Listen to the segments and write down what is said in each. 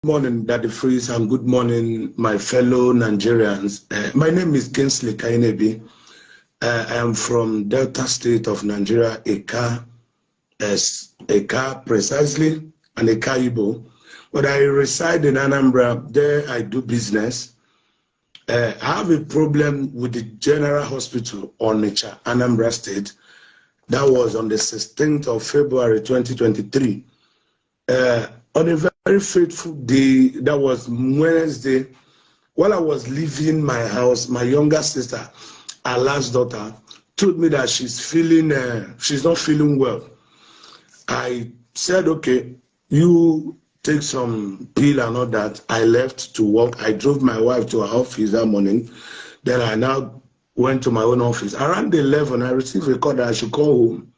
morning, Daddy Freeze, and good morning, my fellow Nigerians. My name is Kingsley Kainebi. I am from Delta State of Nigeria, Eka precisely, and Eka Igbo. But I reside in Anambra. There I do business. I have a problem with the General Hospital on Onitsha, Anambra State. That was on the 16th of February 2023. On a very fateful day, that was Wednesday, while I was leaving my house, my younger sister, our last daughter, told me that she's not feeling well. I said, okay, you take some pill and all that. I left to work. I drove my wife to her office that morning. Then I now went to my own office. Around 11, I received a call that I should call home.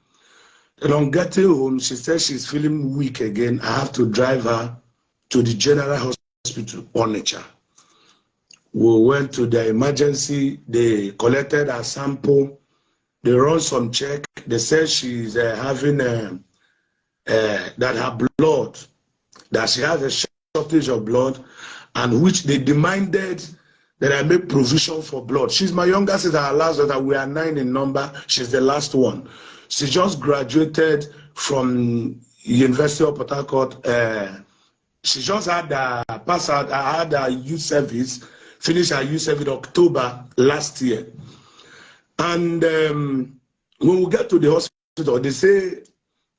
And on getting home, she said she's feeling weak again. I have to drive her to the General Hospital, Onitsha. We went to the emergency. They collected a sample. They run some check. They said she's having that her blood, that she has a shortage of blood, and which they demanded that I make provision for blood. She's my younger sister, her last daughter. We are 9 in number. She's the last one. She just graduated from University of Port Harcourt. She just had passed out. I had a youth service, finished her youth service in October last year. And when we get to the hospital, they say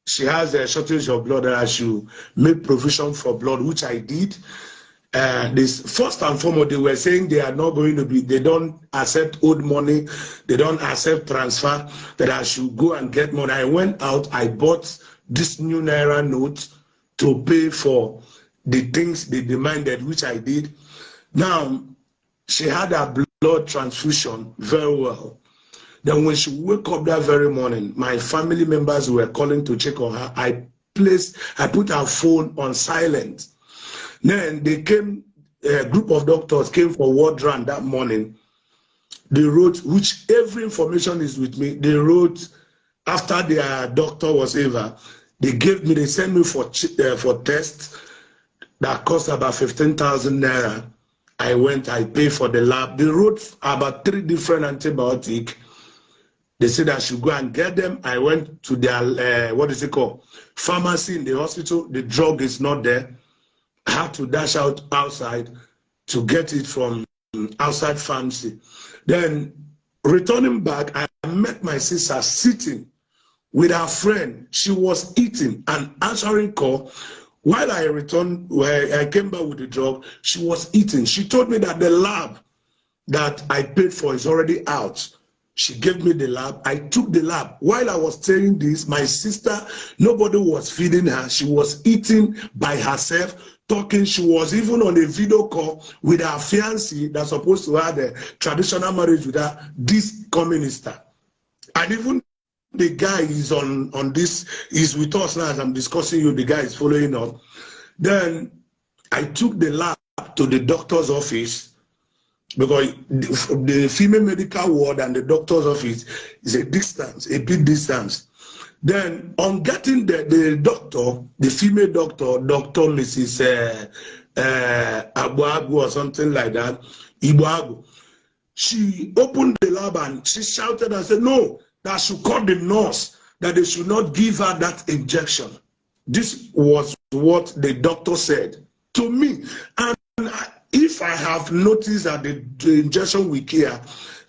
she has a shortage of blood, and I should make provision for blood, which I did. This first and foremost, they were saying they are not going to be, they don't accept old money, they don't accept transfer, that I should go and get money. I went out, I bought this new Naira note to pay for the things they demanded, which I did. Now, she had a blood transfusion very well. Then when she woke up that very morning, my family members were calling to check on her. I put her phone on silent. Then they came, a group of doctors came for ward round that morning. They wrote, which every information is with me. They wrote, after their doctor was over, they sent me for tests that cost about 15,000 Naira. I went, I paid for the lab. They wrote about 3 different antibiotics. They said I should go and get them. I went to their, pharmacy in the hospital. The drug is not there. I had to dash out outside to get it from outside pharmacy. Then returning back, I met my sister sitting with her friend. She was eating and answering call. While I returned, where I came back with the drug, she was eating. She told me that the lab that I paid for is already out. She gave me the lab. I took the lab. While I was saying this, my sister, nobody was feeding her. She was eating by herself, talking. She was even on a video call with her fiancé that's supposed to have a traditional marriage with her, this communist. And even the guy is on this, is with us now as I'm discussing you, the guy is following up. Then I took the lab to the doctor's office, because the female medical ward and the doctor's office is a big distance. Then on getting the doctor, the female doctor, Dr. Mrs. Abuagu or something like that, Ibuagu, she opened the lab and she shouted and said, no, that I should call the nurse, that they should not give her that injection. This was what the doctor said to me. And if I have noticed that the injection will kill,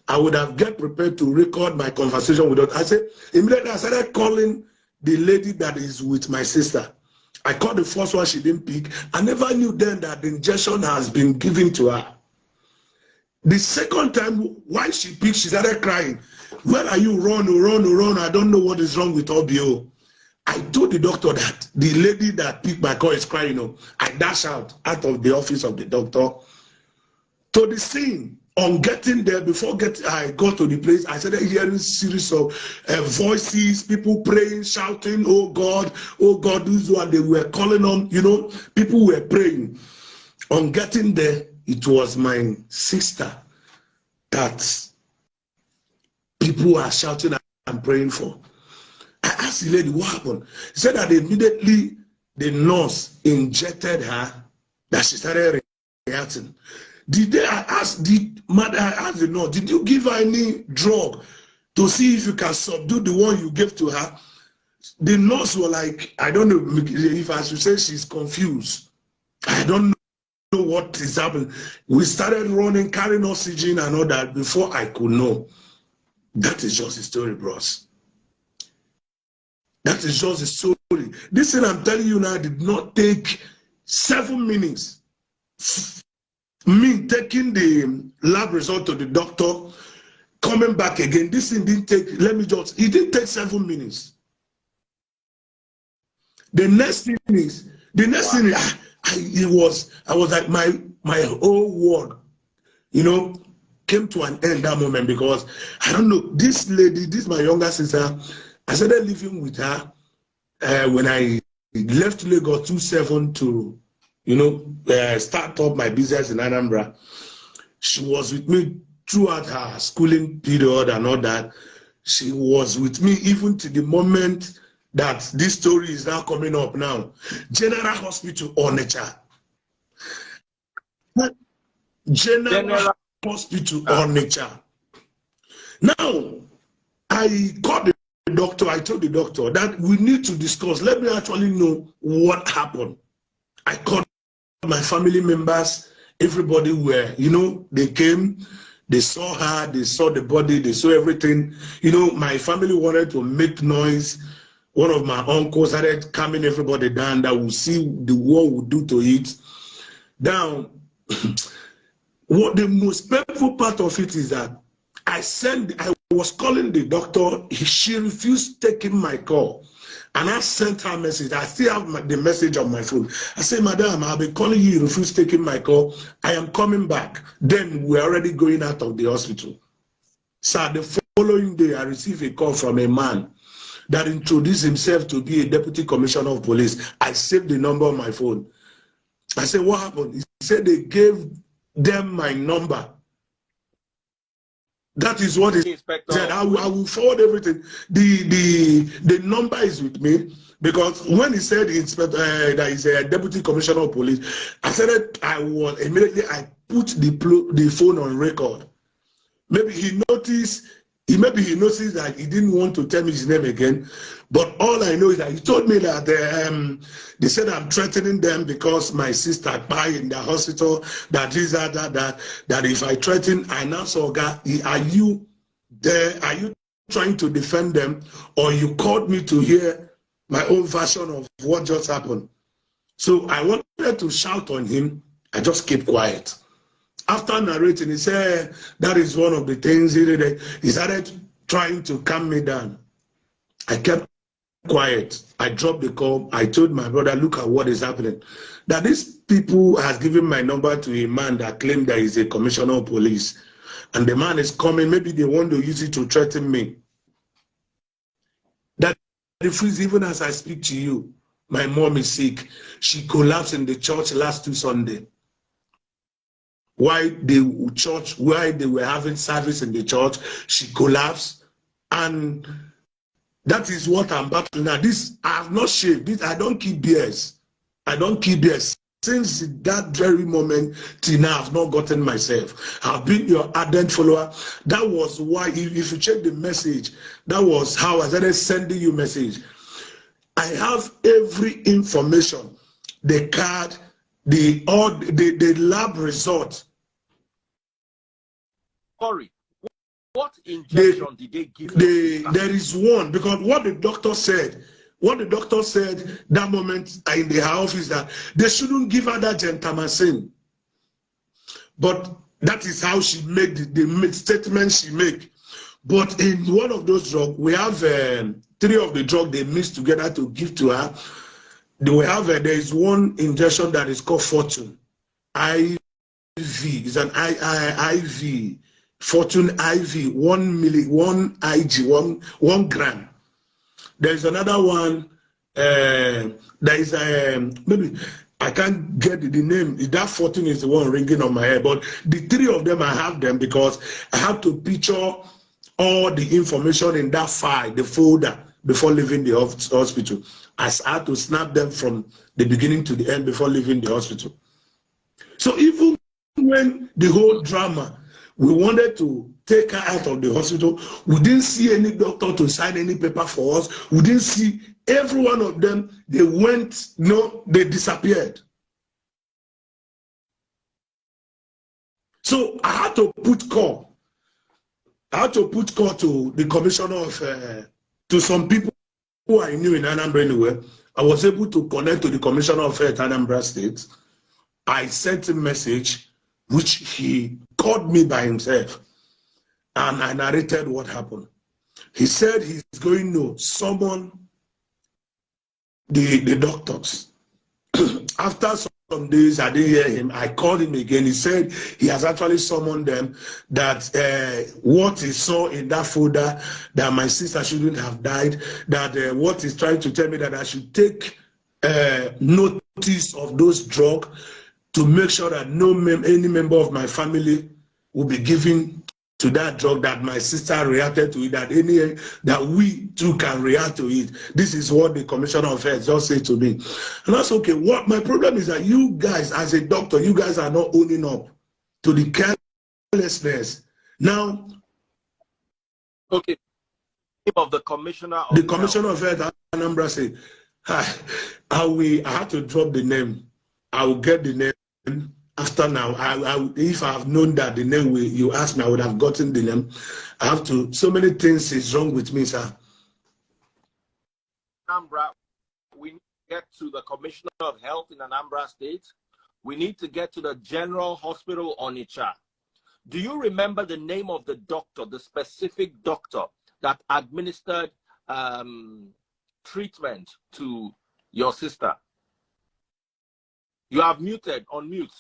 I would have get prepared to record my conversation with her. I said, immediately I started calling the lady that is with my sister. I called the first one, she didn't pick. I never knew then that the injection has been given to her. The second time, while she picked, she started crying. Where are you? Run. I don't know what is wrong with Obio. I told the doctor that the lady that picked my call is crying. I dash out of the office of the doctor to the scene. On getting there, I got to the place, I started hearing a series of voices, people praying, shouting, oh God, this is what they were calling on. People were praying. On getting there, it was my sister that people were shouting and praying for. I asked the lady what happened. She said that immediately the nurse injected her that she started reacting. Did mother ask the nurse, did you give her any drug to see if you can subdue the one you gave to her? The nurse was like, I don't know if I should say she's confused. I don't know what is happening. We started running, carrying oxygen and all that before I could know. That is just a story, bros. That is just a story. This thing I'm telling you now did not take 7 minutes. Me taking the lab result to the doctor, coming back again. This thing didn't take, it didn't take 7 minutes. The next thing is, I was like my whole world, came to an end that moment, because I don't know, this lady, this is my younger sister. I started living with her when I left Lagos 27 to, start up my business in Anambra. She was with me throughout her schooling period and all that. She was with me even to the moment that this story is now coming up now. General Hospital Onitsha. General Hospital Onitsha. Now, I called the doctor. I told the doctor that we need to discuss. Let me actually know what happened. I called my family members. Everybody were, they came, they saw her, they saw the body, they saw everything. My family wanted to make noise. One of my uncles started calming everybody down that we'll see what we'll do to it. Now, what the most painful part of it is that I was calling the doctor. She refused taking my call. And I sent her a message. I still have the message on my phone. I said, Madam, I'll be calling you. You refuse taking my call. I am coming back. Then we're already going out of the hospital. So the following day, I received a call from a man that introduced himself to be a deputy commissioner of police. I saved the number on my phone. I said, what happened? He said they gave them my number. That is what he said. I will forward everything. The number is with me, because when he said that he's a deputy commissioner of police, I said that immediately I put the phone on record. Maybe he noticed that he didn't want to tell me his name again. But all I know is that he told me that they said I'm threatening them because my sister died in the hospital, that if I threaten, I now saw, are you there? Are you trying to defend them? Or you called me to hear my own version of what just happened? So I wanted to shout on him. I just kept quiet. After narrating, he said, that is one of the things he did. He started trying to calm me down. I kept quiet. I dropped the call. I told my brother, look at what is happening. That these people has given my number to a man that claimed that he's a commissioner of police. And the man is coming. Maybe they want to use it to threaten me. That refuse, even as I speak to you, my mom is sick. She collapsed in the church last 2 Sundays. While they were having service in the church, she collapsed, and that is what I'm battling now. This I have not shaved. This I don't keep beers. I don't keep beers. Since that very moment till now, I've not gotten myself. I've been your ardent follower. That was why, if you check the message, that was how I started sending you message. I have every information, the card, the lab result. Sorry, what injection did they give? There is one, because what the doctor said that moment in the office, that they shouldn't give her that gentamicin. But that is how she made the statement she made. But in one of those drugs, we have 3 of the drugs they mixed together to give to her. There is one injection that is called Fortune IV. It's an IV. Fortune IV, 1 gram. There is another one. There is maybe I can't get the name. That Fortune is the one ringing on my head. But the 3 of them, I have them because I have to picture all the information in that file, the folder, before leaving the hospital. I had to snap them from the beginning to the end before leaving the hospital. So even when the whole drama, we wanted to take her out of the hospital, we didn't see any doctor to sign any paper for us. We didn't see every one of them. They went, no, they disappeared. So I had to put call. I had to put call to the commissioner of, to some people who I knew in Anambra anyway. I was able to connect to the commissioner of health Anambra State. I sent him a message, which he called me by himself, and I narrated what happened. He said he's going to summon the doctors. After some days, I didn't hear him. I called him again. He said he has actually summoned them, that what he saw in that folder, that my sister shouldn't have died, that what he's trying to tell me, that I should take notice of those drugs to make sure that any member of my family will be given to that drug, that my sister reacted to it, that we too can react to it. This is what the commissioner of health just said to me. And that's okay. What my problem is that you guys, as a doctor, you guys are not owning up to the carelessness. Now, okay, of the commissioner of health, Anambra said, I had to drop the name. I will get the name after now. If I have known that the name you asked me, I would have gotten the name. I have to. So many things is wrong with me, sir. Anambra, we need to get to the commissioner of health in Anambra State. We need to get to the General Hospital Onitsha. Do you remember the name of the doctor, the specific doctor that administered treatment to your sister? You have muted, on mute.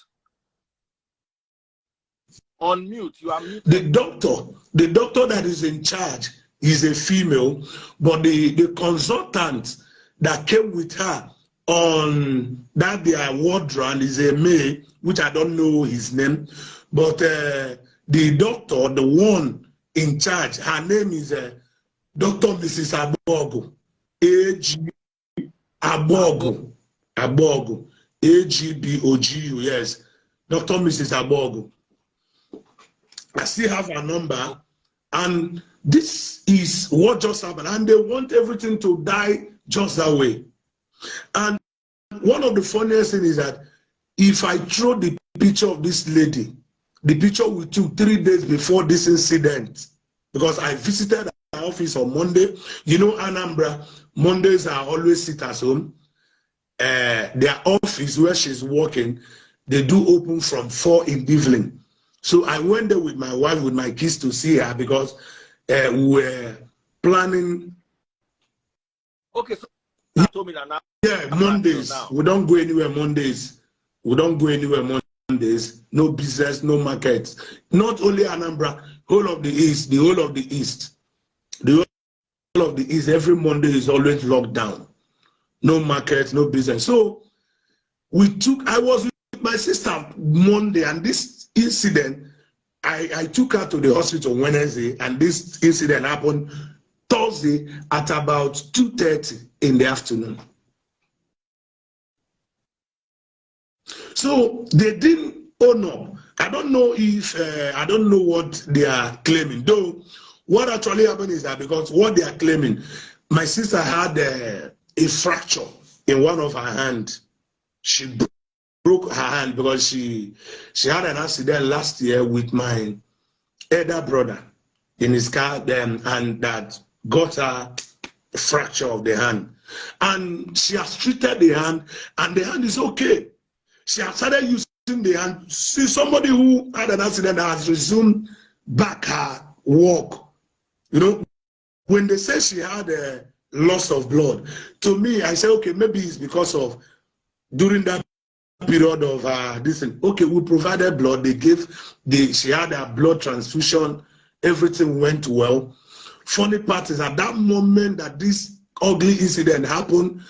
On mute, you are muted. The doctor that is in charge is a female, but the consultant that came with her on that their ward round is a male, which I don't know his name, but the doctor, the one in charge, her name is Dr. Mrs. Abogo, Abogo. AGBOGU, yes. Dr. Mrs. Abogo. I still have her number, and this is what just happened, and they want everything to die just that way. And one of the funniest things is that if I throw the picture of this lady, the picture we took 3 days before this incident, because I visited her office on Monday. You know, Anambra, Mondays are always sit at home. Their office where she's working, they do open from 4 in the evening. So I went there with my wife, with my kids, to see her, because we were planning. Okay, so you told me that now. Yeah, Mondays. We don't go anywhere Mondays. We don't go anywhere Mondays. No business, no market. Not only Anambra, whole of the East, the whole of the East. The whole of the East, every Monday is always locked down. No market, no business. So I was with my sister Monday, and this incident, I took her to the hospital Wednesday, and this incident happened Thursday at about 2:30 in the afternoon. So they didn't own up. I don't know what they are claiming. Though what actually happened is that, because what they are claiming, my sister had a fracture in one of her hands. She broke her hand because she had an accident last year with my elder brother in his car, and that got her a fracture of the hand. And she has treated the hand, and the hand is okay. She has started using the hand. See, somebody who had an accident has resumed back her walk. You know, when they say she had a loss of blood, to me, I say, okay, maybe it's because of during that period of this thing. Okay, we provided blood. She had a blood transfusion. Everything went well. Funny part is, at that moment that this ugly incident happened,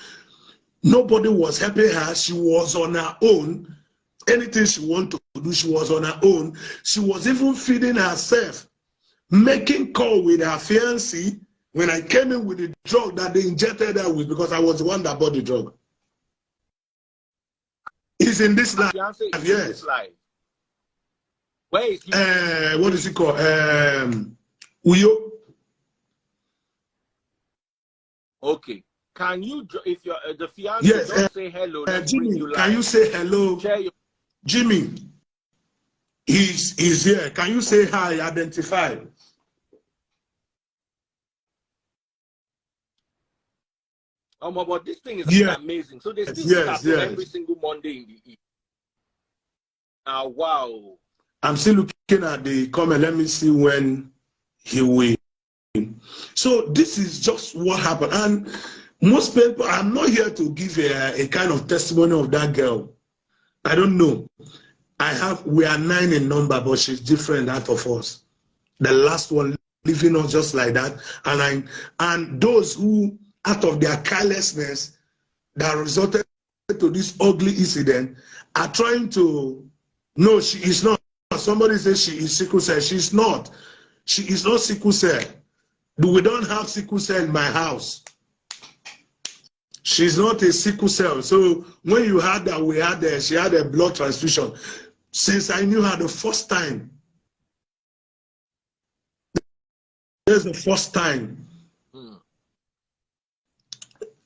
nobody was helping her. She was on her own. Anything she wanted to do, she was on her own. She was even feeding herself, making call with her fiancé when I came in with the drug that they injected her with, because I was the one that bought the drug. He's in this life. Fiance is Yes. in this life. Where is he? What is he called? Uyo. Okay. Can you, if you're the fiance, Yes. just say hello. Let's bring Jimmy, you live. can you say hello? Share your... Jimmy, he's here. Can you say hi? Identify. But this thing is amazing. So they still start every single Monday in the evening. Wow. I'm still looking at the comment. Let me see when he will. So this is just what happened. And most people, I'm not here to give a kind of testimony of that girl. I don't know. We are 9 in number, but she's different out of us. The last one leaving us just like that. And those who, out of their carelessness that resulted to this ugly incident, are trying to, no, she is not. Somebody says she is sickle cell. She's not. She is not sickle cell. We don't have sickle cell in my house. She's not a sickle cell. So when you had that, she had a blood transfusion. Since I knew her the first time, there's the first time.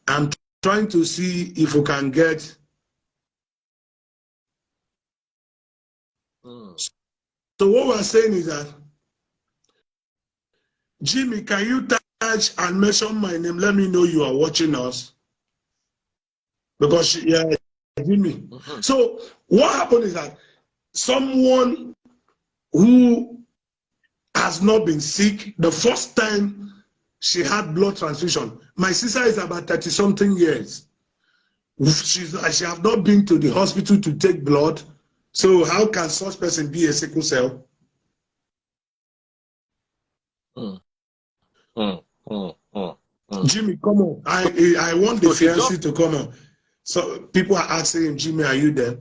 I'm trying to see if we can get. So what we're saying is that, Jimmy, can you touch and mention my name? Let me know you are watching us. Because, Jimmy. So what happened is that someone who has not been sick, the first time she had blood transfusion, my sister is about 30-something years. She has not been to the hospital to take blood. So how can such person be a sickle cell? Jimmy, come on. I want the fiancé to come on. So people are asking him, Jimmy, are you there?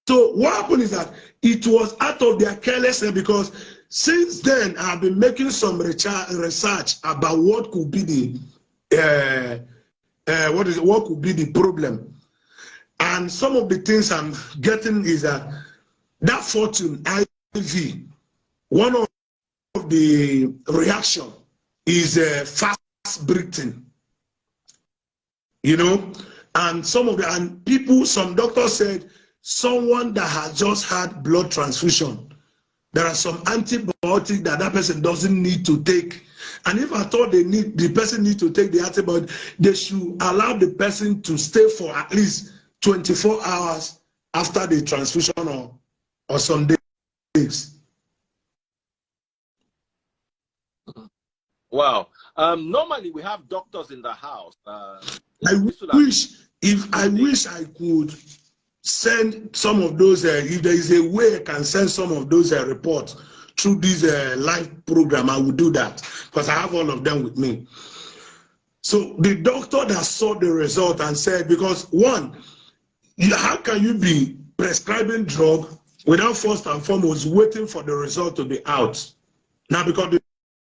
So what happened is that it was out of their carelessness, because since then I've been making some research about what could be the what could be the problem. And some of the things I'm getting is that fortune IV, one of the reaction is fast breathing, and some doctors said someone that has just had blood transfusion, there are some antibiotics that person doesn't need to take. And if I thought the person need to take the antibiotic, they should allow the person to stay for at least 24 hours after the transfusion or some days. Wow. Normally we have doctors in the house. I wish I could send some of those, if there is a way I can send some of those reports through this live program, I will do that, because I have all of them with me. So the doctor that saw the result and said, because one, how can you be prescribing drug without first and foremost waiting for the result to be out? Now, because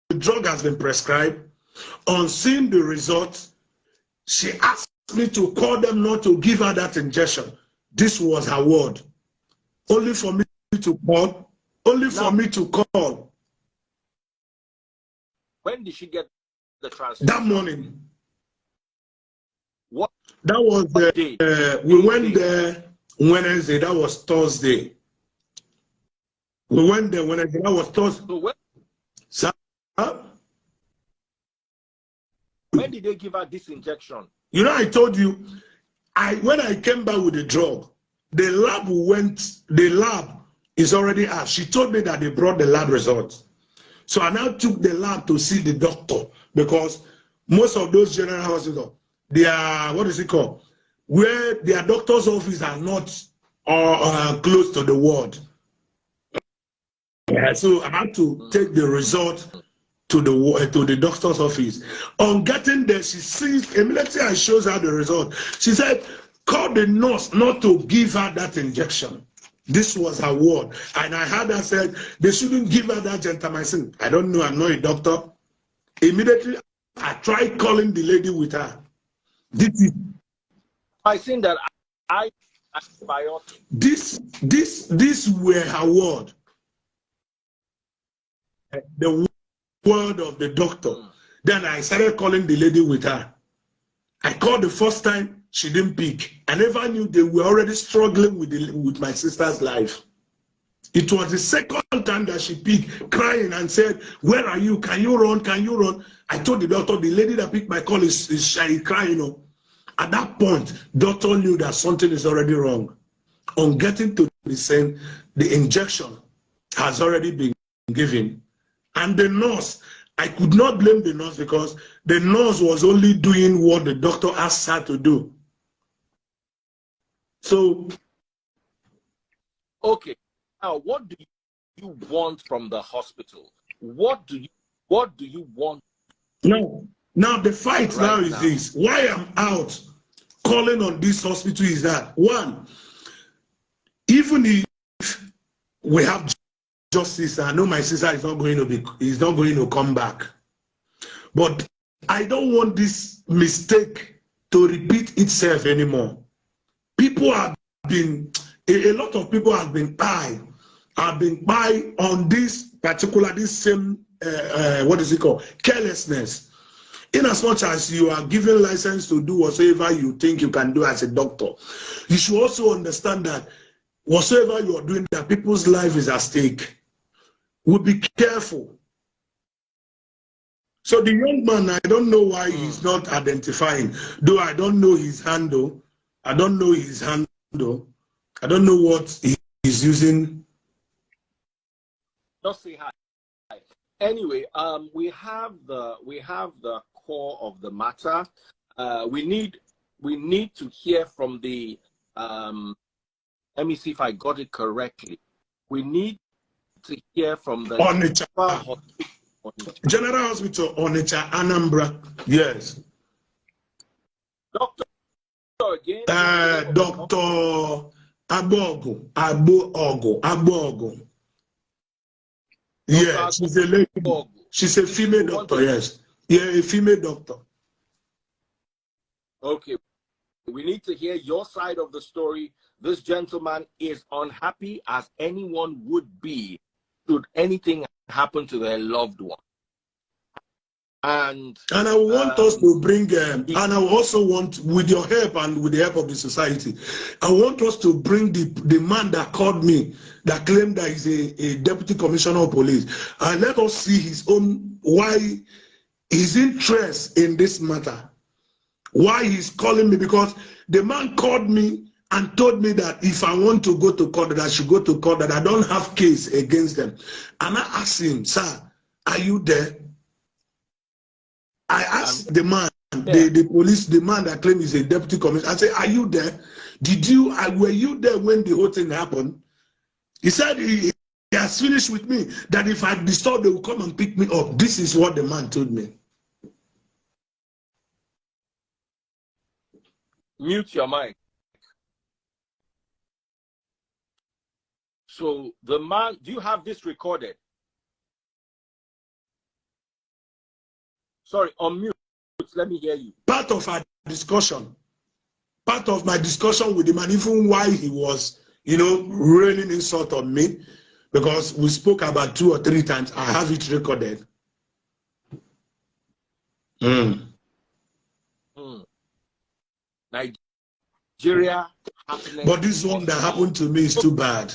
the drug has been prescribed, on seeing the result, she asked me to call them not to give her that injection. This was her word. Only for me to call. Only for me to call. When did she get the transfusion? That morning. What? That was the day? We went there Wednesday. That was Thursday. We went there Wednesday. That was Thursday. So when did they give her this injection? I told you, when I came back with the drug, the lab is already out. She told me that they brought the lab results. So I now took the lab to see the doctor, because most of those general hospitals, they are, what is it called? Where their doctor's office are not close to the ward. Yeah, so I had to take the result to the doctor's office. On getting there, she sees, immediately I shows her the result. She said, call the nurse not to give her that injection. This was her word. And I heard her said, they shouldn't give her that gentamicin. I don't know, I'm not a doctor. Immediately, I tried calling the lady with her. I think that I antibiotic. This were her word. The word of the doctor. Then I started calling the lady with her. I called the first time, she didn't pick. I never knew they were already struggling with my sister's life. It was the second time that she picked, crying and said, "Where are you? Can you run? Can you run?" I told the doctor, the lady that picked my call is shy, crying. At that point, doctor knew that something is already wrong. On getting to the scene, the injection has already been given. And the nurse, I could not blame the nurse because the nurse was only doing what the doctor asked her to do. So, okay, now what do you want from the hospital? What do you want? Now the fight right now is this. Why I'm out calling on this hospital is that, one, even if we have justice, I know my sister is not going to come back. But I don't want this mistake to repeat itself anymore. People have been, a lot of people have been by on this same, what is it called? Carelessness. In as much as you are given license to do whatsoever you think you can do as a doctor, you should also understand that whatsoever you are doing, that people's life is at stake. We'll be careful. So the young man, I don't know why he's not identifying, though I don't know his handle. I don't know his handle. I don't know what he's using. Just say hi. Anyway, we have the core of the matter. We need to hear from the let me see if I got it correctly. We need to hear from the General Hospital Onitsha, Anambra. Yes. Doctor again. Dr. Abogo. Yeah, she's a lady. She's a female doctor, yes. Yeah, a female doctor. Okay. We need to hear your side of the story. This gentleman is unhappy as anyone would be should anything happen to their loved one. And I want us to bring, and I also want, with your help and with the help of the society, I want us to bring the man that called me, that claimed that he's a deputy commissioner of police, and let us see his own, why his interest in this matter, why he's calling me, because the man called me and told me that if I want to go to court, that I should go to court, that I don't have case against them. And I asked him, "Sir, are you there?" I asked the man, the police, the man that claimed he's a deputy commissioner. I said, "Are you there? Were you there when the whole thing happened?" He said he has finished with me, that if I disturb, they will come and pick me up. This is what the man told me. Mute your mic. So the man, do you have this recorded? Sorry, on mute. Let me hear you. Part of our discussion, part of my discussion with the man, even why he was, raining insult on me, because we spoke about 2 or 3 times. I have it recorded. Nigeria. But this one that happened to me is too bad.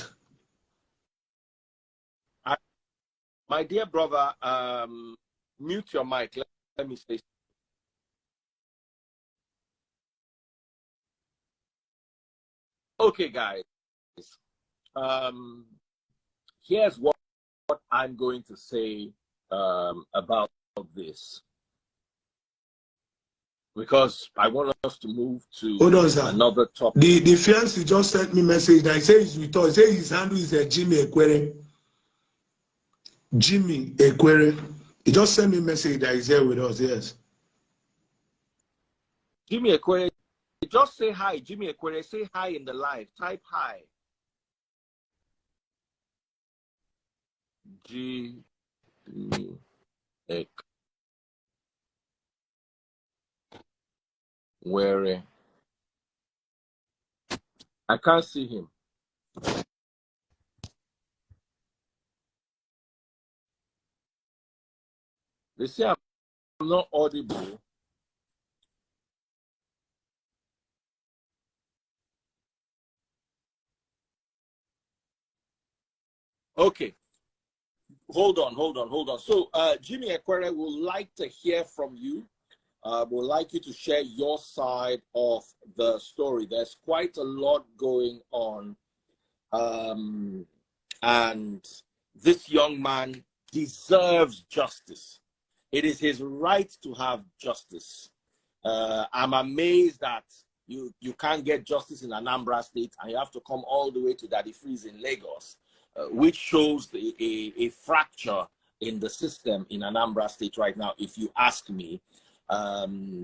My dear brother, mute your mic. Let me say. Okay, guys. Here's what I'm going to say about this, because I want us to move to another topic. The fiancé just sent me a message. I say he's with us. Say his handle is Jimmy Ekwere. Jimmy Ekwere. He just sent me a message that he's here with us. Yes. Jimmy Ekwere. Just say hi, Jimmy Ekwere. Say hi in the live. Type hi. Jimmy Ekwere. I can't see him. They say I'm not audible. Okay. Hold on. So, Jimmy Ekwere would like to hear from you. Would like you to share your side of the story. There's quite a lot going on. And this young man deserves justice. It is his right to have justice. I'm amazed that you can't get justice in Anambra State and you have to come all the way to DI3D in Lagos, which shows a fracture in the system in Anambra State right now, if you ask me,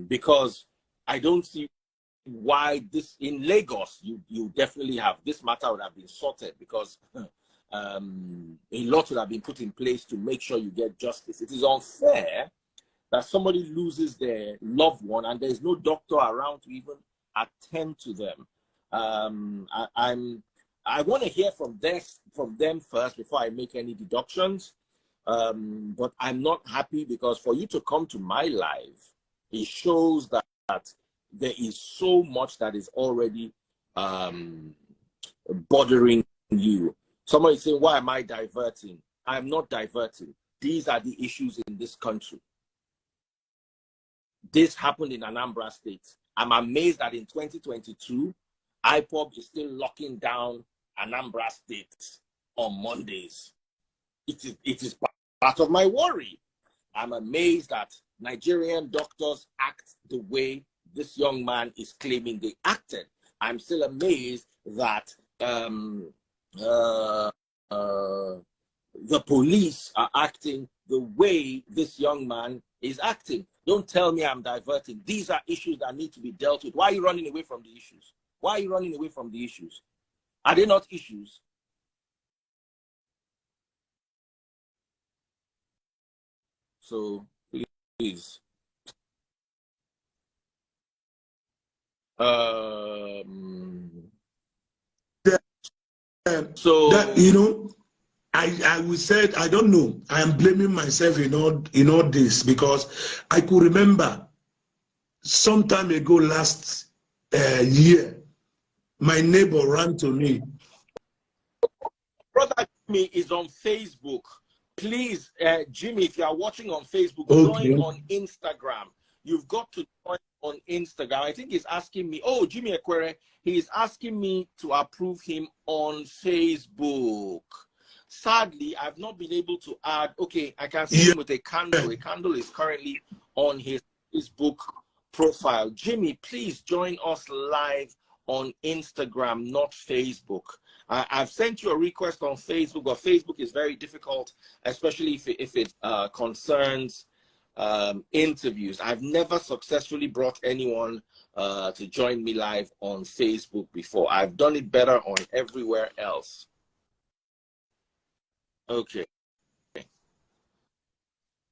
because I don't see why this in Lagos you definitely have this matter would have been sorted, because a lot would have been put in place to make sure you get justice. It is unfair that somebody loses their loved one and there's no doctor around to even attend to them. I want to hear from them first before I make any deductions. But I'm not happy, because for you to come to my live, it shows that there is so much that is already bothering you. Somebody saying, why am I diverting? I'm not diverting. These are the issues in this country. This happened in Anambra State. I'm amazed that in 2022, IPOB is still locking down Anambra State on Mondays. It is part of my worry. I'm amazed that Nigerian doctors act the way this young man is claiming they acted. I'm still amazed that the police are acting the way this young man is acting. Don't tell me I'm diverting. These are issues that need to be dealt with. Why are you running away from the issues? Why are you running away from the issues? Are they not issues? So, please. So that, you know, I will say, I don't know. I am blaming myself in all this, because I could remember some time ago last year, my neighbor ran to me. Brother Jimmy is on Facebook. Please, Jimmy, if you are watching on Facebook, Okay. join on Instagram. You've got to join on Instagram. I think he's asking me, oh, Jimmy Ekwere, he's asking me to approve him on Facebook. Sadly, I've not been able to add. Okay, I can see him with a candle. A candle is currently on his Facebook profile. Jimmy, please join us live on Instagram, not Facebook. I've sent you a request on Facebook, but Facebook is very difficult, especially if it concerns interviews. I've never successfully brought anyone to join me live on Facebook before. I've done it better on everywhere else. Okay.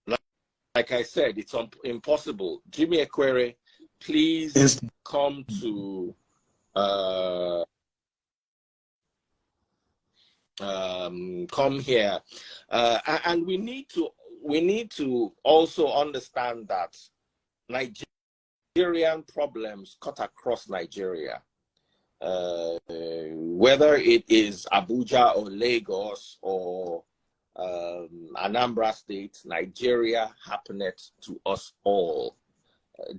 Like I said, it's impossible. Jimmy Ekwere, please come to come here, and we need to also understand that Nigerian problems cut across Nigeria, whether it is Abuja or Lagos or Anambra State. Nigeria happeneth to us all.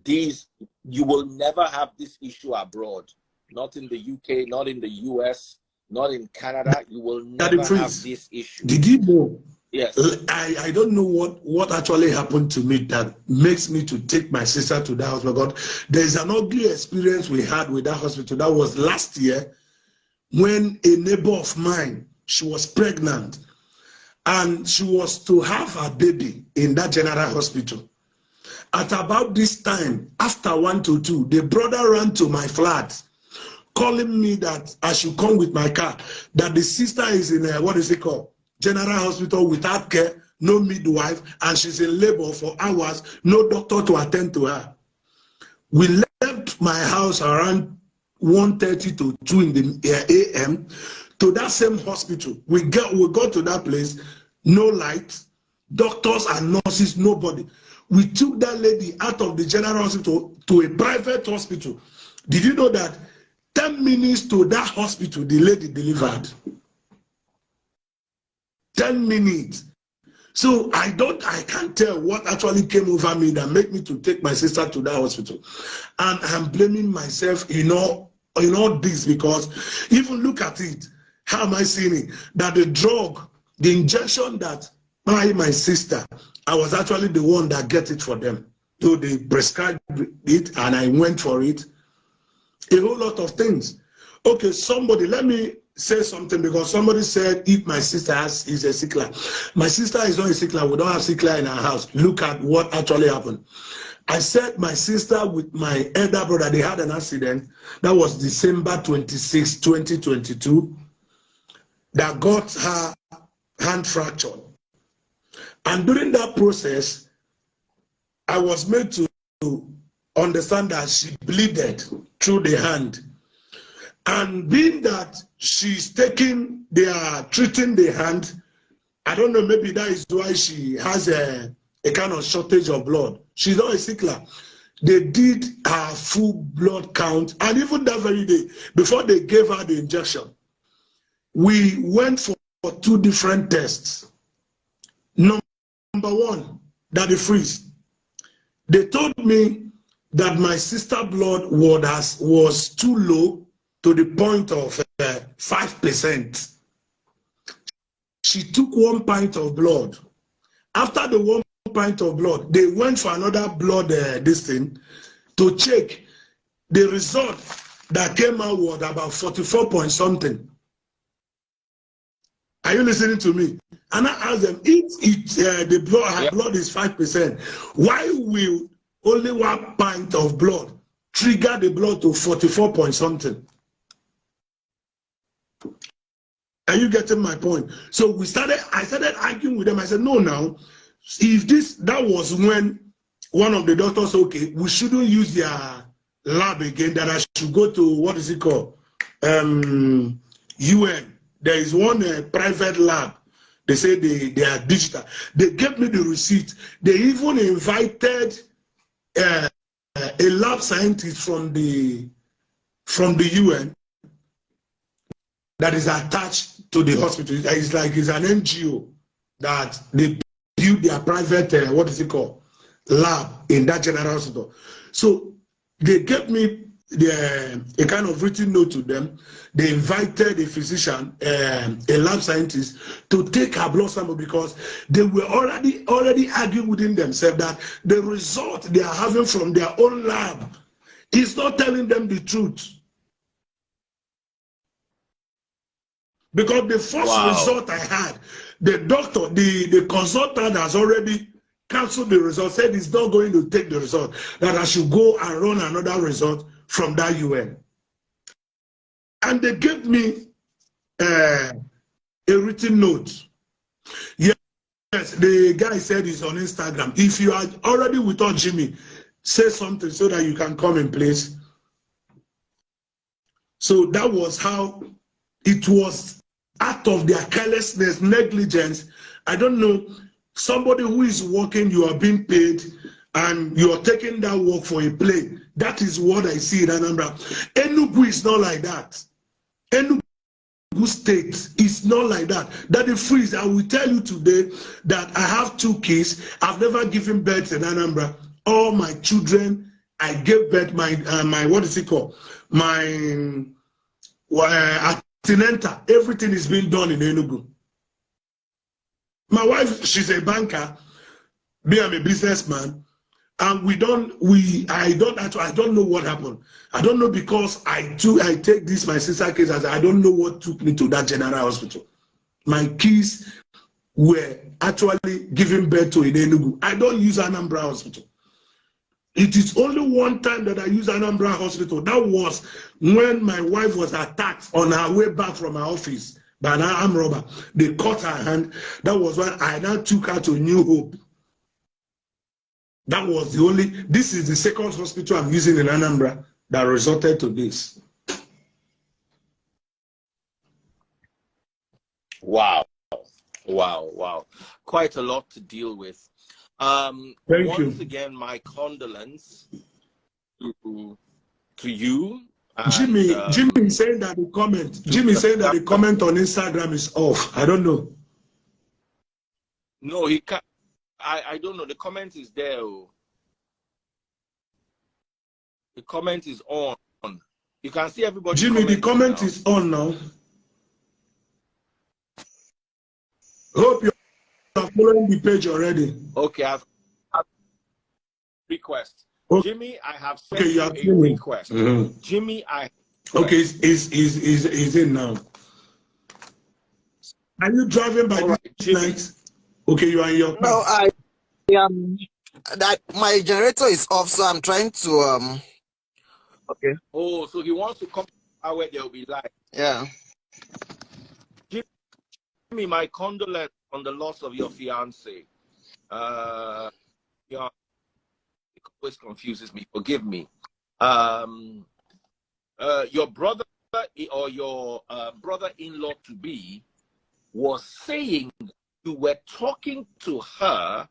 You will never have this issue abroad, not in the UK, not in the US, not in Canada. You will never have this issue. Did you know? Yes. I don't know what actually happened to me that makes me to take my sister to that hospital. God, there's an ugly experience we had with that hospital. That was last year, when a neighbor of mine, she was pregnant and she was to have her baby in that general hospital. At about this time, after 1 to 2, the brother ran to my flat, calling me that I should come with my car, that the sister is in a, what is it called, general hospital without care, no midwife, and she's in labor for hours, no doctor to attend to her. We left my house around 1:30 to 2 in the a.m. to that same hospital. We got to that place, no lights, doctors and nurses, nobody. We took that lady out of the general hospital to a private hospital. Did you know that 10 minutes to that hospital, the lady delivered? 10 minutes. So I can't tell what actually came over me that made me to take my sister to that hospital. And I'm blaming myself in all this, because even look at it. How am I seeing it? That the drug, the injection that my sister, I was actually the one that get it for them. So they prescribed it and I went for it. A whole lot of things. Okay, somebody, let me say something, because somebody said if my sister is a sickler. My sister is not a sickler. We don't have sickler in our house. Look at what actually happened. I said my sister with my elder brother, they had an accident. That was December 26, 2022. That got her hand fractured. And during that process, I was made to understand that she bleeded through the hand. And being that they are treating the hand, I don't know, maybe that is why she has a kind of shortage of blood. She's not a sickler. They did her full blood count, and even that very day, before they gave her the injection, we went for 2 different tests. Number one, that the freeze. They told me that my sister's blood was too low to the point of 5%. She took 1 pint of blood. After the 1 pint of blood, they went for another blood to check. The result that came out was about 44 point something. Are you listening to me? And I asked them, if her blood is 5%, why will only 1 pint of blood trigger the blood to 44 point something? Are you getting my point? So I started arguing with them. I said, no, now, that was when one of the doctors said, okay, we shouldn't use their lab again, that I should go to, what is it called? UN. There is one private lab. They say they are digital. They gave me the receipt. They even invited a lab scientist from the UN that is attached to the hospital. It's an NGO that they build their private, lab in that general hospital. So they gave me a kind of written note to them. They invited a physician, a lab scientist, to take her blood sample, because they were already arguing within themselves that the result they are having from their own lab is not telling them the truth. Because the first result I had, the doctor, the consultant has already canceled the result, said he's not going to take the result, that I should go and run another result from that UN. And they gave me a written note. Yes, the guy said he's on Instagram. If you are already without Jimmy, say something so that you can come in place. So that was how it was, out of their carelessness, negligence. I don't know, somebody who is working, you are being paid, and you are taking that work for a play. That is what I see in Anambra. Enugu is not like that. Enugu State is not like that. That is freeze. I will tell you today that I have 2 kids. I've never given birth in Anambra. All my children, I gave birth, my what is it called? My antenatal. Everything is being done in Enugu. My wife, she's a banker. Me, I'm a businessman. And I don't know what happened. I don't know, because I take this, my sister case, as I don't know what took me to that general hospital. My kids were actually giving birth to in Enugu. I don't use Anambra Hospital. It is only one time that I use Anambra Hospital. That was when my wife was attacked on her way back from her office by an armed robber. They cut her hand. That was when I now took her to New Hope. That was this is the second hospital I'm using in Anambra that resulted to this. Wow. Wow. Wow. Quite a lot to deal with. Once again, my condolence to you. And, Jimmy is saying that the comment. Jimmy is saying that the comment on Instagram is off. I don't know. No, he can't. I don't know. The comment is there. The comment is on. You can see everybody. Jimmy, the comment is on now. Hope you are following the page already. Okay, I've request. Okay. Jimmy, I have sent you a request. Jimmy, okay, is in now. Are you driving by this night? Okay, you are in your car. No, I am. That my generator is off, so I'm trying to Okay. Oh, so he wants to come where there will be light. Yeah. Jimmy, my condolence on the loss of your fiance. Yeah, it always confuses me. Forgive me. Your brother or your brother-in-law to be was saying you were talking to her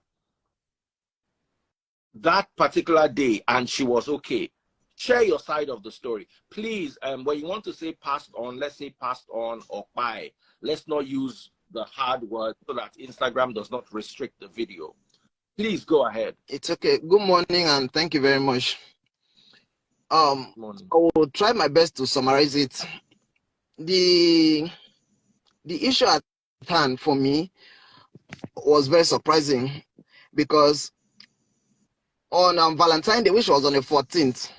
that particular day and she was okay. Share your side of the story. Please, when you want to say passed on, let's say passed on or by. Let's not use the hard word so that Instagram does not restrict the video. Please go ahead. It's okay. Good morning and thank you very much. I will try my best to summarize it. The issue at hand for me was very surprising because on Valentine's Day, which was on the 14th,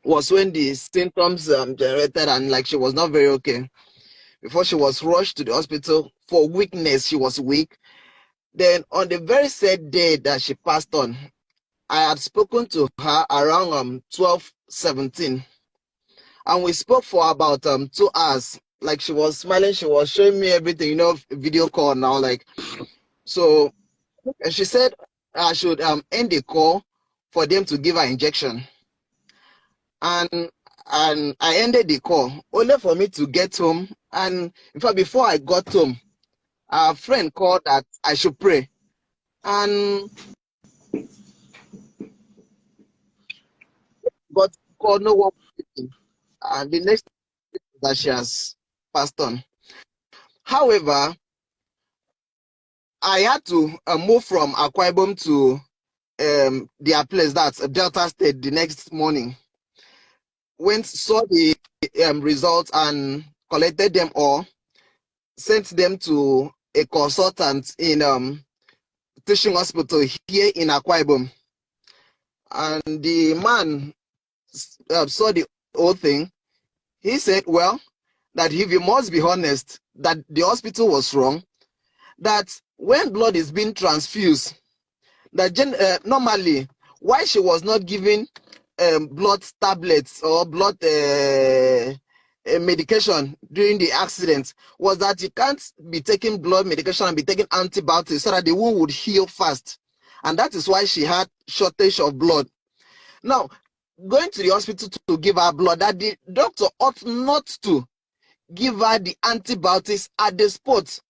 was when the symptoms generated and like she was not very okay. Before she was rushed to the hospital for weakness, she was weak. Then on the very sad day that she passed on, I had spoken to her around 12:17, and we spoke for about 2 hours. Like she was smiling, she was showing me everything, you know, video call now. Like, so she said I should end the call for them to give her injection. And I ended the call only for me to get home. And in fact, before I got home, a friend called that I should pray. And got called no one. And the next that she has passed on. However, I had to move from Akwa Ibom to their place, that's Delta State, the next morning. Went, saw the results and collected them all, sent them to a consultant in teaching hospital here in Akwa Ibom. And the man saw the whole thing. He said, well, that if you must be honest, that the hospital was wrong, that when blood is being transfused, that normally why she was not giving blood tablets or blood medication during the accident was that you can't be taking blood medication and be taking antibiotics so that the wound would heal fast. And that is why she had shortage of blood. Now, going to the hospital to give her blood, that the doctor ought not to give her the antibiotics at the spot.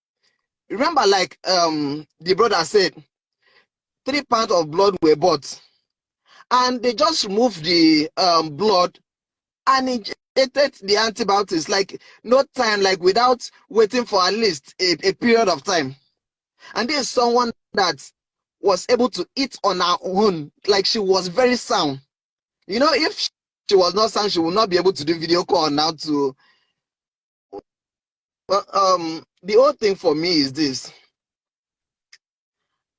Remember, like the brother said, 3 pounds of blood were bought. And they just removed the blood and injected the antibiotics, like no time, like without waiting for at least a period of time. And this is someone that was able to eat on her own, like she was very sound. You know, if she was not sound, she would not be able to do video call now to. But the whole thing for me is this.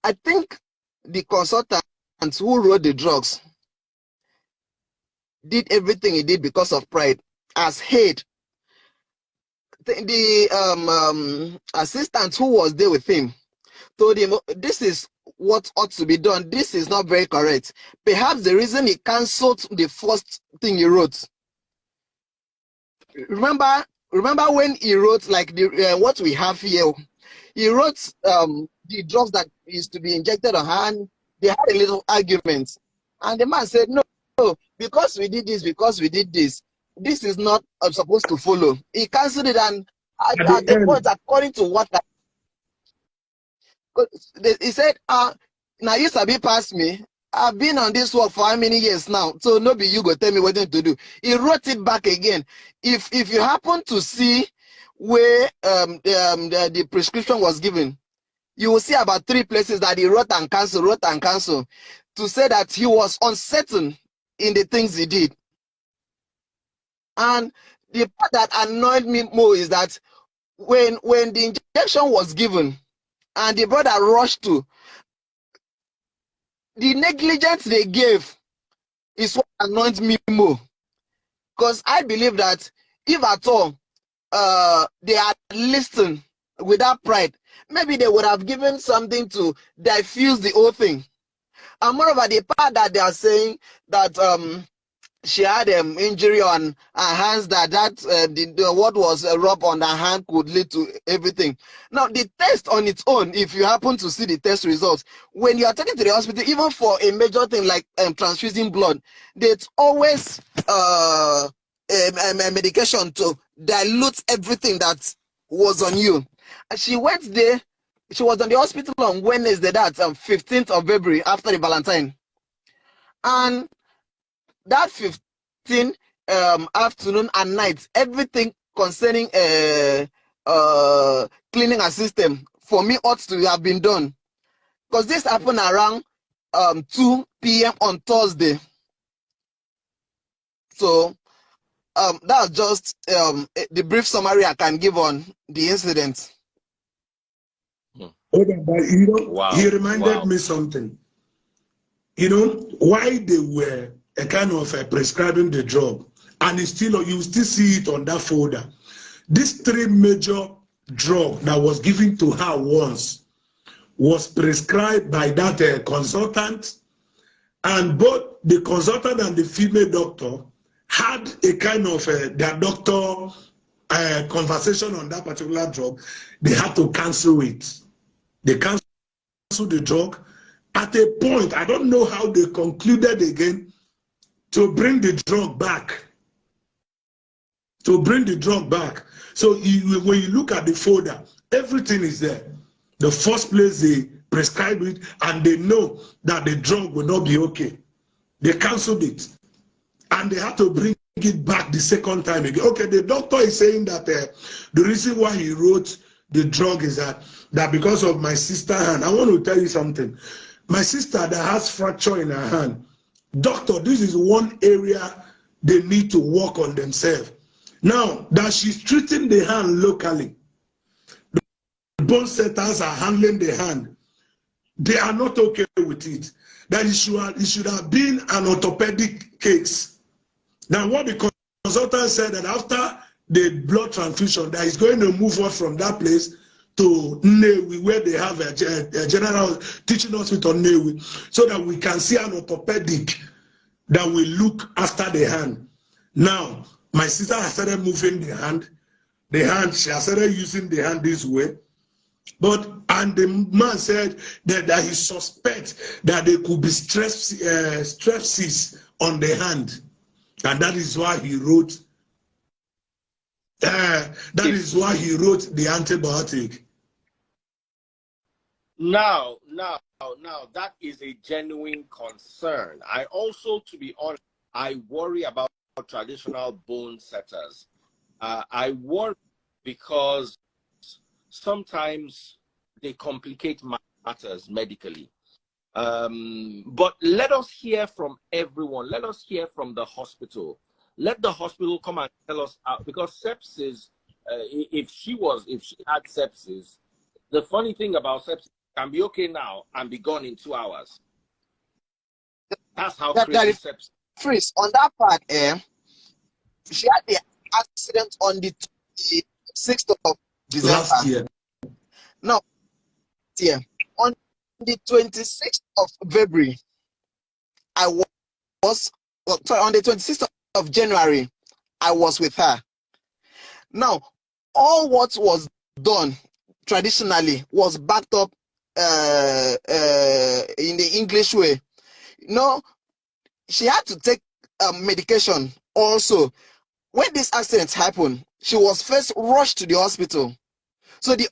I think the consultant who wrote the drugs did everything he did because of pride. As head, the assistant who was there with him told him, this is what ought to be done. This is not very correct. Perhaps the reason he cancelled the first thing he wrote. Remember when he wrote like the what we have here? He wrote the drugs that is to be injected on her, and they had a little argument. And the man said, no, because we did this, this is not supposed to follow. He cancelled it, and At At the the point, end, according to what he said, now you sabi pass me. I've been on this work for how many years now? So no be you go tell me what to do. He wrote it back again. If you happen to see where the prescription was given, you will see about 3 places that he wrote and cancel to say that he was uncertain in the things he did. And the part that annoyed me more is that when the injection was given and the brother rushed to, the negligence they gave is what annoys me more. Because I believe that if at all they had listened without pride, maybe they would have given something to diffuse the whole thing. And moreover, the part that they are saying that she had an injury on her hands, that what was rubbed on her hand could lead to everything. Now, the test on its own, if you happen to see the test results, when you are taken to the hospital, even for a major thing like transfusing blood, there's always a medication to dilute everything that was on you. And she went there. She was on the hospital on Wednesday, that's 15th of February, after the Valentine. And that 15 afternoon and night, everything concerning cleaning a system for me ought to have been done, because this happened around 2 p.m. on Thursday. So that's just the brief summary I can give on the incident. Okay, but you know, Wow. he reminded me something. You know, why they were a kind of prescribing the drug, and it's still, you still see it on that folder. These 3 major drugs that was given to her once was prescribed by that consultant, and both the consultant and the female doctor had a kind of their doctor conversation on that particular drug. They had to cancel it. They canceled the drug. At a point, I don't know how they concluded again to bring the drug back. To bring the drug back. So when you look at the folder, everything is there. The first place they prescribe it, and they know that the drug will not be okay. They canceled it. And they had to bring it back the second time again. Okay, the doctor is saying that the reason why he wrote the drug is that because of my sister's hand. I want to tell you something. My sister that has fracture in her hand, doctor, this is one area they need to work on themselves. Now that she's treating the hand locally, the bone setters are handling the hand. They are not okay with it. That it should have been an orthopedic case. Now what the consultant said, that after the blood transfusion, that is going to move on from that place to Newi, where they have a general teaching hospital Newi, so that we can see an orthopedic that will look after the hand. Now, my sister has started moving the hand, she has started using the hand this way. And the man said that he suspects that there could be strepsis on the hand. And that is why he wrote the antibiotic. Now, that is a genuine concern. I also, to be honest, I worry about traditional bone setters. I worry because sometimes they complicate matters medically. But let us hear from everyone. Let us hear from the hospital. Let the hospital come and tell us out, because sepsis, if she had sepsis, the funny thing about sepsis can be okay now and be gone in 2 hours. That's how crazy sepsis. Freeze, on that part, she had the accident on the 6th of December. Last year. No, yeah. On the 26th of February, on the 26th of January, I was with her. Now, all what was done traditionally was backed up in the English way. No, she had to take medication also. When this accident happened, she was first rushed to the hospital. So the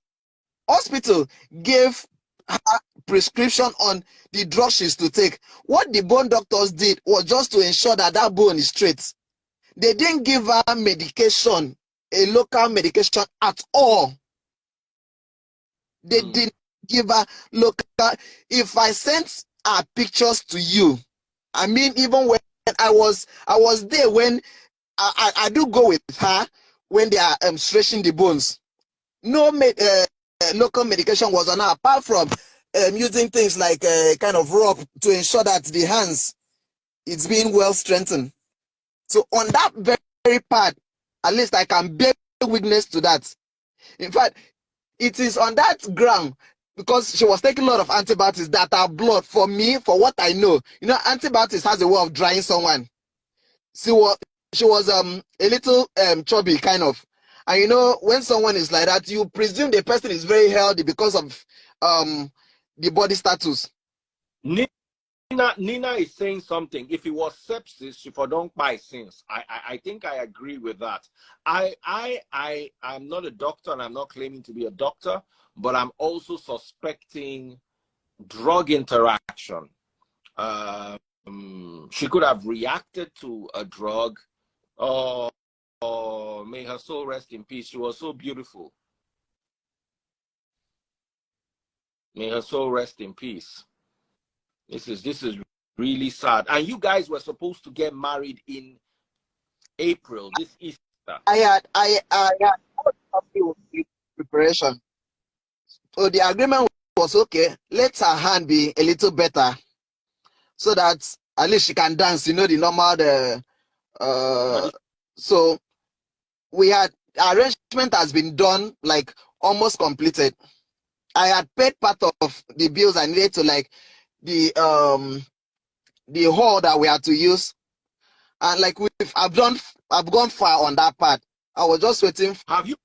hospital gave her prescription on the drug she's to take. What the bone doctors did was just to ensure that that bone is straight. They didn't give her medication, a local medication at all. They didn't give her local. If I sent her pictures to you, I mean, even when I was there when I do go with her when they are stretching the bones. No local medication was on her apart from using things like kind of rope to ensure that the hands it's being well strengthened. So on that very part, at least I can bear witness to that. In fact, it is on that ground because she was taking a lot of antibiotics that are blood. For me, for what I know, you know, antibiotics has a way of drying someone. She was a little chubby kind of, and you know when someone is like that, you presume the person is very healthy because of the body status. Nina is saying something. If it was sepsis, she for don't buy since. I think I agree with that. I'm not a doctor and I'm not claiming to be a doctor, but I'm also suspecting drug interaction. She could have reacted to a drug. Oh, may her soul rest in peace. She was so beautiful. May her soul rest in peace. This is really sad. And you guys were supposed to get married in April, this Easter. I had preparation. So the agreement was okay. Let her hand be a little better, so that at least she can dance. You know the normal. So we had arrangement has been done, like almost completed. I had paid part of the bills I needed to, like the hall that we had to use, and like I've gone far on that part. I was just waiting. Have you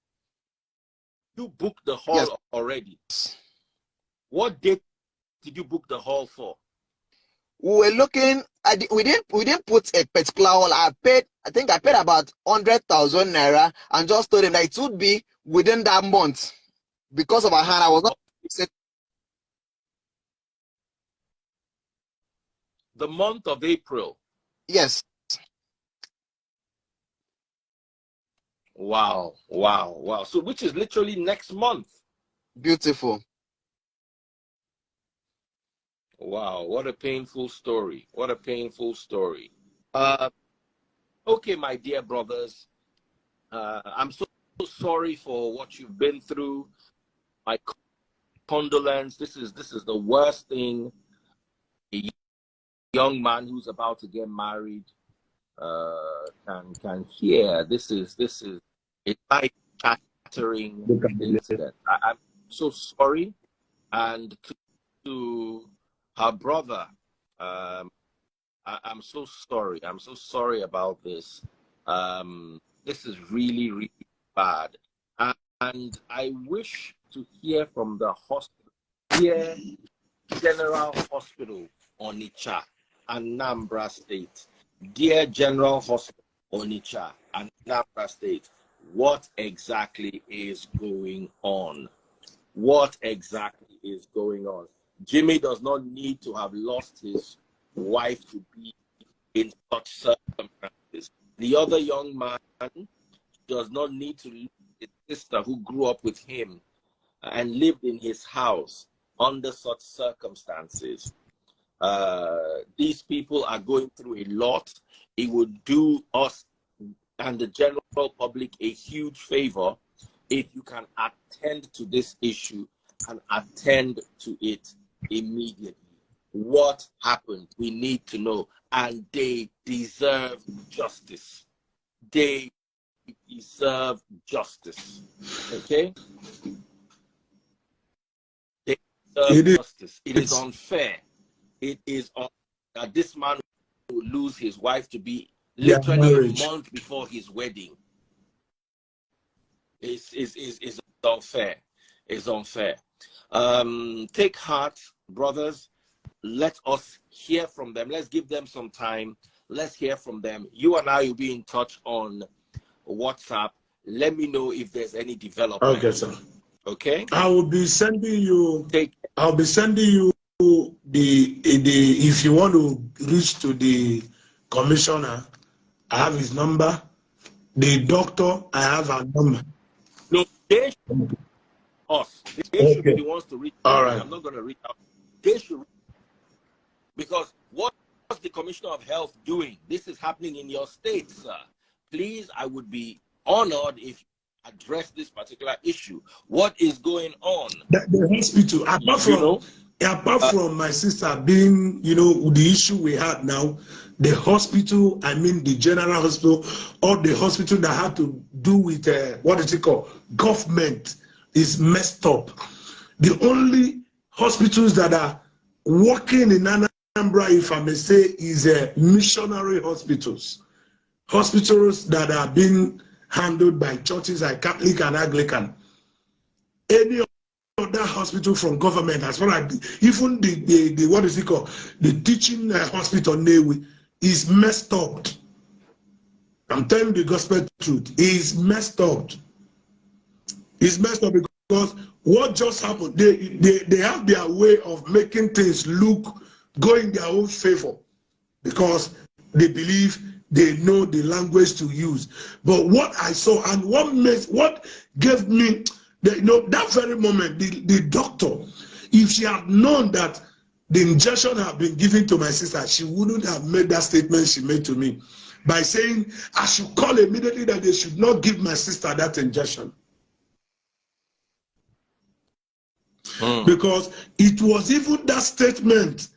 booked the hall? Yes. Already? What date did you book the hall for? We were looking. We didn't put a particular hall. I think I paid about 100,000 naira, and just told him that it would be within that month. Because of our hand, I was not. The month of April. Yes. Wow. So which is literally next month. Beautiful. Wow, what a painful story. What a painful story. Okay, my dear brothers. I'm so sorry for what you've been through. My condolence. This is the worst thing a young man who's about to get married can hear. This is a life-shattering incident. I'm so sorry, and to her brother, I'm so sorry. I'm so sorry about this. This is really, really bad, and I wish to hear from the hospital, here, General Hospital Onitsha, Anambra State. Dear General Hospital Onitsha, Anambra State, what exactly is going on? What exactly is going on? Jimmy does not need to have lost his wife to be in such circumstances. The other young man does not need to lose his sister who grew up with him and lived in his house under such circumstances. These people are going through a lot. It would do us and the general public a huge favor if you can attend to this issue and attend to it immediately. What happened? We need to know. And they deserve justice. They deserve justice. Okay? They deserve justice. It is unfair. It is unfair that this man will lose his wife to be literally a month before his wedding. It's unfair. It's unfair. Take heart, brothers. Let us hear from them. Let's give them some time. Let's hear from them. You and I will be in touch on WhatsApp. let me know if there's any development. Okay, sir. Okay. I will be sending you. I'll be sending you the if you want to reach to the commissioner, I have his number. The doctor, I have her number. No, they should us. They should be the ones to reach out. All right. I'm not going to reach out. They should, because what's the Commissioner of Health doing? This is happening in your state, sir. Please, I would be honored if you address this particular issue. What is going on? The hospital, apart from my sister being, the issue we had now, the hospital, I mean the general hospital, or the hospital that had to do with, what is it called? Government is messed up. The only hospitals that are working in Anambra, if I may say, is missionary hospitals. Hospitals that are being handled by churches like Catholic and Anglican. Any other hospital from government, as far as even the what is it called, the teaching hospital Newi, is messed up. I'm telling you the gospel truth. It's messed up. It's messed up because what just happened, they have their way of making things go in their own favor because they believe they know the language to use. But what I saw and what gave me, that very moment, the doctor, if she had known that the injection had been given to my sister, she wouldn't have made that statement she made to me by saying I should call immediately that they should not give my sister that injection. Because it was even that statement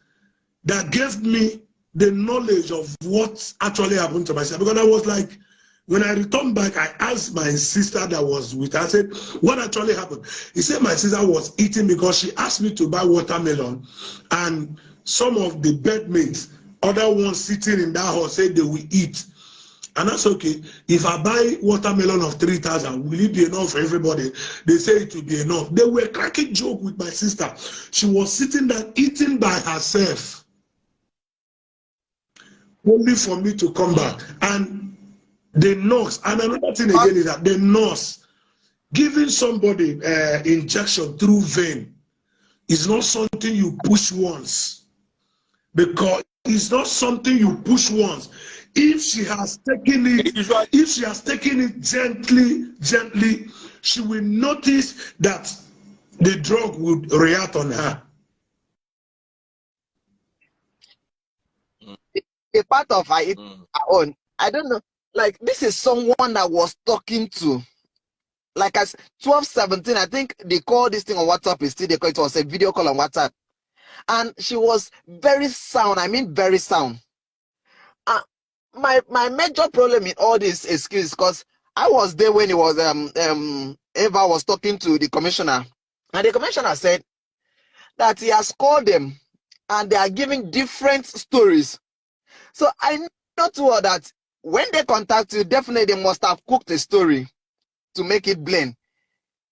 that gave me the knowledge of what actually happened to myself. Because I was like, when I returned back, I asked my sister that was with her, I said, what actually happened? He said my sister was eating because she asked me to buy watermelon, and some of the bedmates, other ones sitting in that house, said they will eat. And that's okay. If I buy watermelon of 3,000, will it be enough for everybody? They say it will be enough. They were cracking joke with my sister. She was sitting there eating by herself, only for me to come back. And the nurse, and another thing again is that the nurse giving somebody injection through vein is not something you push once, because it's not something you push once. If she has taken it, gently, she will notice that the drug would react on her. A part of her own. I don't know. Like, this is someone that was talking to, like, as 12, 17, I think they call this thing on WhatsApp, it was a video call on WhatsApp. And she was very sound. I mean, very sound. My major problem in all this is because I was there when it was Eva was talking to the commissioner, and the commissioner said that he has called them and they are giving different stories. So I know to her that when they contact you, definitely they must have cooked a story to make it blend.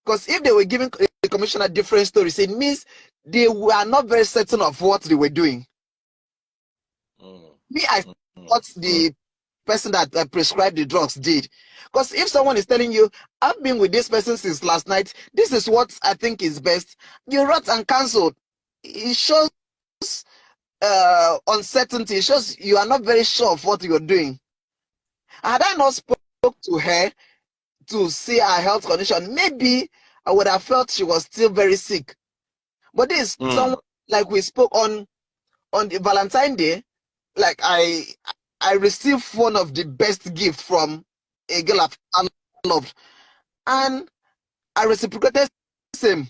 Because if they were giving the commissioner different stories, it means they were not very certain of what they were doing. Me, I thought the person that prescribed the drugs did. Because if someone is telling you, I've been with this person since last night, this is what I think is best, you wrote and cancelled. It shows uncertainty. It shows you are not very sure of what you're doing. Had I not spoke to her to see her health condition, maybe I would have felt she was still very sick. But this is someone, like we spoke on the Valentine's Day, like I received one of the best gifts from a girl I loved, and I reciprocated the same.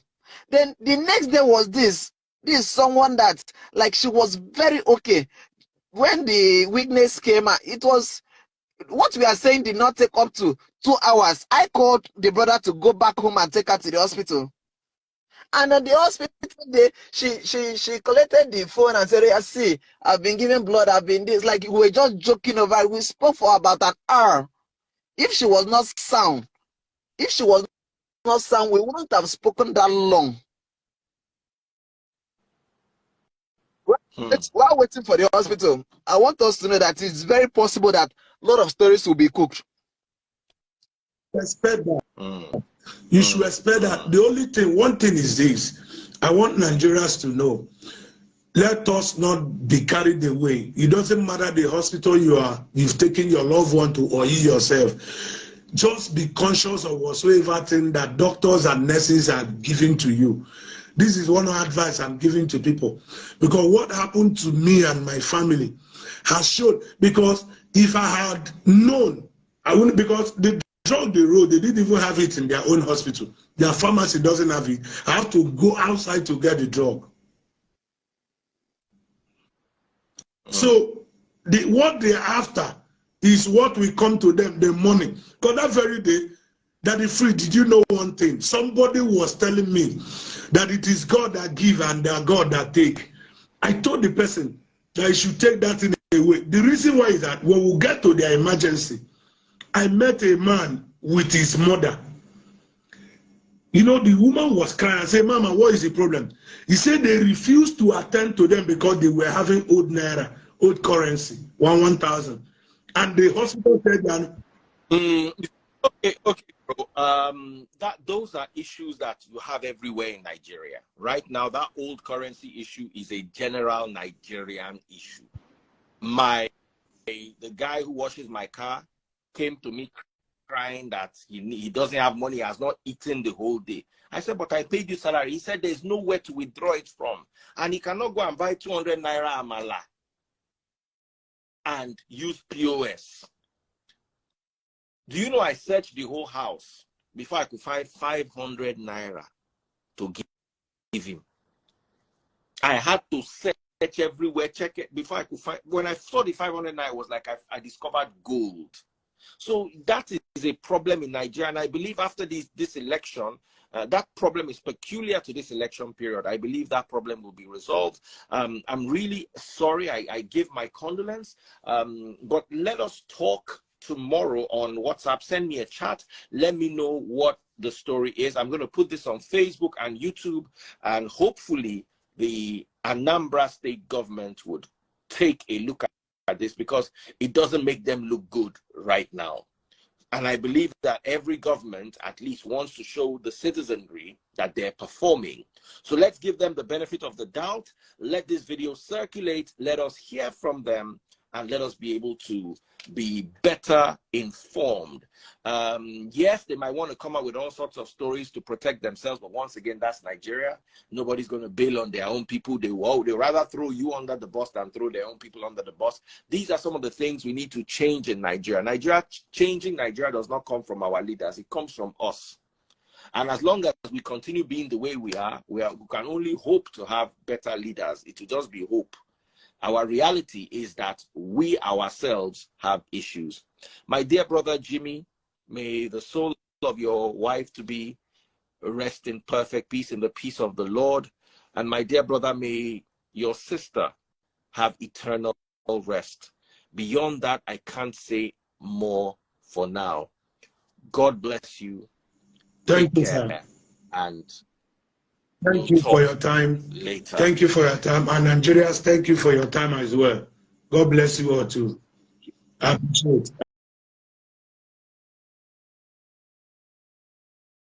Then the next day was this is someone that, like, she was very okay. When the weakness came out, it was what we are saying did not take up to 2 hours. I called the brother to go back home and take her to the hospital. And at the hospital day, she collected the phone and said, "Yeah, see, I've been giving blood, I've been this." Like, we were just joking over it. We spoke for about an hour. If she was not sound, we wouldn't have spoken that long. While waiting for the hospital, I want us to know that it's very possible that a lot of stories will be cooked. expect that. You should expect that. The only thing, one thing is this. I want Nigerians to know. Let us not be carried away. It doesn't matter the hospital you've taken your loved one to or you yourself. Just be conscious of whatsoever thing that doctors and nurses are giving to you. This is one advice I'm giving to people. Because what happened to me and my family has shown, because if I had known, I wouldn't, because the drug they wrote, they didn't even have it in their own hospital. Their pharmacy doesn't have it. I have to go outside to get the drug. So what they're after is what will come to them, the money. Because that very day, Daddy Free, did you know one thing? Somebody was telling me that it is God that give and God that take. I told the person that I should take that thing away. The reason why is that when we get to their emergency, I met a man with his mother. You know, the woman was crying and said, Mama, what is the problem? He said they refused to attend to them because they were having old naira, old currency, 1,000. And the hospital said that. Okay, bro. Those are issues that you have everywhere in Nigeria. Right now, that old currency issue is a general Nigerian issue. The guy who washes my car came to me crying that he doesn't have money, he has not eaten the whole day. I said, but I paid you salary. He said there's nowhere to withdraw it from. And he cannot go and buy 200 naira amala and use POS. Do you know I searched the whole house before I could find 500 naira to give him? I had to search everywhere, check it before I could find. When I saw the 500 naira, it was like I discovered gold. So that is a problem in Nigeria. And I believe after this election, that problem is peculiar to this election period. I believe that problem will be resolved. I'm really sorry. I give my condolence. But let us talk tomorrow on WhatsApp. Send me a chat. Let me know what the story is. I'm going to put this on Facebook and YouTube. And hopefully the Anambra state government would take a look at this, because it doesn't make them look good right now. And I believe that every government at least wants to show the citizenry that they're performing. So let's give them the benefit of the doubt. Let this video circulate. Let us hear from them, and let us be able to be better informed. Yes, they might want to come up with all sorts of stories to protect themselves, but once again, that's Nigeria. Nobody's going to bail on their own people. They rather throw you under the bus than throw their own people under the bus. These are some of the things we need to change in Nigeria. Changing Nigeria does not come from our leaders. It comes from us. And as long as we continue being the way we can only hope to have better leaders. It will just be hope. Our reality is that we ourselves have issues. My dear brother Jimmy, may the soul of your wife to be rest in perfect peace, in the peace of the Lord. And my dear brother, may your sister have eternal rest. Beyond that, I can't say more for now. God bless you. Thank you, sir. And thank you for your time. Later. Thank you for your time. And Nigerians, thank you for your time as well. God bless you all too. I appreciate it.